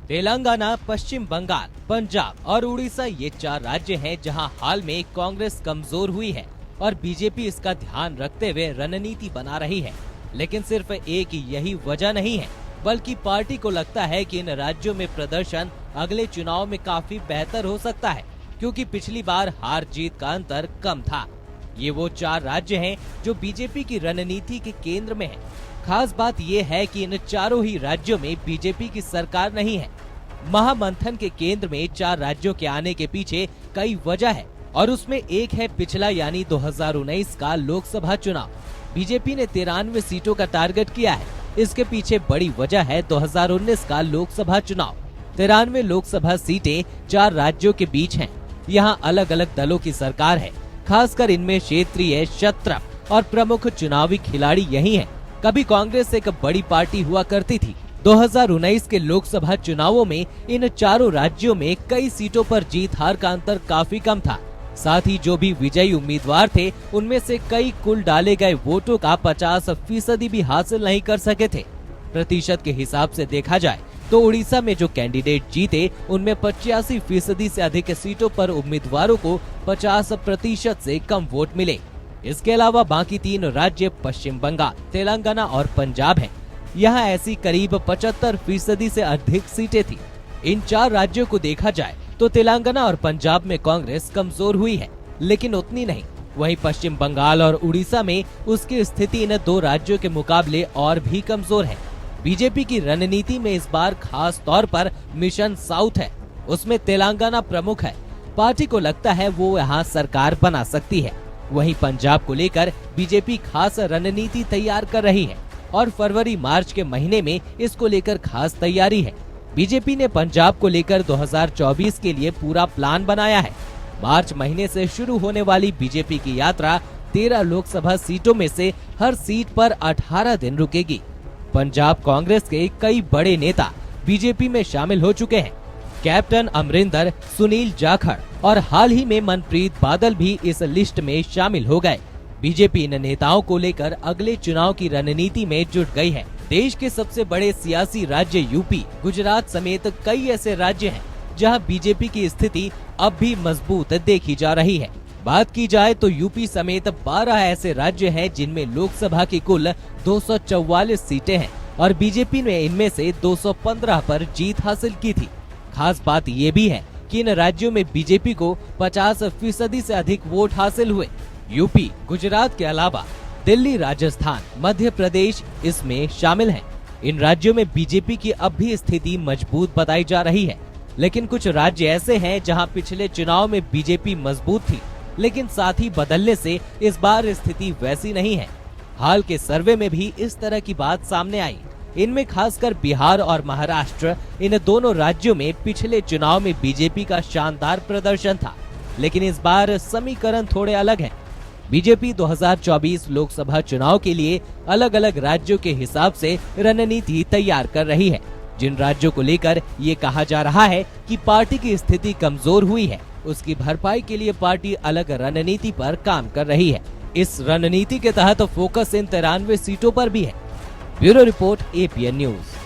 तेलंगाना, पश्चिम बंगाल, पंजाब और उड़ीसा ये 4 राज्य हैं जहां हाल में कांग्रेस कमजोर हुई है और बीजेपी इसका ध्यान रखते हुए रणनीति बना रही है। लेकिन सिर्फ एक यही वजह नहीं है, बल्कि पार्टी को लगता है कि इन राज्यों में प्रदर्शन अगले चुनाव में काफी बेहतर हो सकता है, क्योंकि पिछली बार हार जीत का अंतर कम था। ये वो 4 राज्य हैं जो बीजेपी की रणनीति के केंद्र में है। खास बात ये है कि इन चारों ही राज्यों में बीजेपी की सरकार नहीं है। महामंथन के केंद्र में 4 राज्यों के आने के पीछे कई वजह है और उसमें एक है पिछला यानी 2019 का लोकसभा चुनाव। बीजेपी ने 93 सीटों का टारगेट किया है। इसके पीछे बड़ी वजह है 2019 का लोकसभा चुनाव। 93 लोकसभा सीटें 4 राज्यों के बीच हैं। यहाँ अलग अलग दलों की सरकार है, खासकर इनमें क्षेत्रीय, क्षत्रप और प्रमुख चुनावी खिलाड़ी यही हैं। कभी कांग्रेस एक बड़ी पार्टी हुआ करती थी। 2019 के लोकसभा चुनावों में इन चारों राज्यों में कई सीटों पर जीत हार का अंतर काफी कम था। साथ ही जो भी विजयी उम्मीदवार थे, उनमें से कई कुल डाले गए वोटों का 50% भी हासिल नहीं कर सके थे। प्रतिशत के हिसाब से देखा जाए तो उड़ीसा में जो कैंडिडेट जीते, उनमें 85% से अधिक सीटों पर उम्मीदवारों को 50% से कम वोट मिले। इसके अलावा बाकी 3 राज्य पश्चिम बंगाल, तेलंगाना और पंजाब हैं। यहाँ ऐसी करीब 75% से अधिक सीटें थी। इन 4 राज्यों को देखा जाए तो तेलंगाना और पंजाब में कांग्रेस कमजोर हुई है, लेकिन उतनी नहीं। वहीं पश्चिम बंगाल और उड़ीसा में उसकी स्थिति इन 2 राज्यों के मुकाबले और भी कमजोर है। बीजेपी की रणनीति में इस बार खास तौर पर मिशन साउथ है। उसमें तेलंगाना प्रमुख है। पार्टी को लगता है वो यहाँ सरकार बना सकती है। वहीं पंजाब को लेकर बीजेपी खास रणनीति तैयार कर रही है और फरवरी-मार्च के महीने में इसको लेकर खास तैयारी है। बीजेपी ने पंजाब को लेकर 2024 के लिए पूरा प्लान बनाया है। मार्च महीने से शुरू होने वाली बीजेपी की यात्रा 13 लोकसभा सीटों में से हर सीट पर 18 दिन रुकेगी। पंजाब कांग्रेस के कई बड़े नेता बीजेपी में शामिल हो चुके हैं। कैप्टन अमरिंदर, सुनील जाखड़ और हाल ही में मनप्रीत बादल भी इस लिस्ट में शामिल हो गए। बीजेपी इन नेताओं को लेकर अगले चुनाव की रणनीति में जुट गई है। देश के सबसे बड़े सियासी राज्य यूपी, गुजरात समेत कई ऐसे राज्य हैं जहां बीजेपी की स्थिति अब भी मजबूत देखी जा रही है। बात की जाए तो यूपी समेत 12 ऐसे राज्य हैं जिनमें लोकसभा की कुल 244 सीटें हैं और बीजेपी ने इनमें से 215 पर जीत हासिल की थी। खास बात ये भी है कि इन राज्यों में बीजेपी को 50% से अधिक वोट हासिल हुए। यूपी, गुजरात के अलावा दिल्ली, राजस्थान, मध्य प्रदेश इसमें शामिल हैं। इन राज्यों में बीजेपी की अब भी स्थिति मजबूत बताई जा रही है, लेकिन कुछ राज्य ऐसे हैं जहां पिछले चुनाव में बीजेपी मजबूत थी, लेकिन साथ ही बदलने से इस बार स्थिति वैसी नहीं है। हाल के सर्वे में भी इस तरह की बात सामने आई। इनमें खासकर बिहार और महाराष्ट्र, इन दोनों राज्यों में पिछले चुनाव में बीजेपी का शानदार प्रदर्शन था, लेकिन इस बार समीकरण थोड़े अलग हैं। बीजेपी 2024 लोकसभा चुनाव के लिए अलग अलग राज्यों के हिसाब से रणनीति तैयार कर रही है। जिन राज्यों को लेकर ये कहा जा रहा है कि पार्टी की स्थिति कमजोर हुई है, उसकी भरपाई के लिए पार्टी अलग रणनीति पर काम कर रही है। इस रणनीति के तहत फोकस इन 93 सीटों पर भी है। Bureau report, APN news.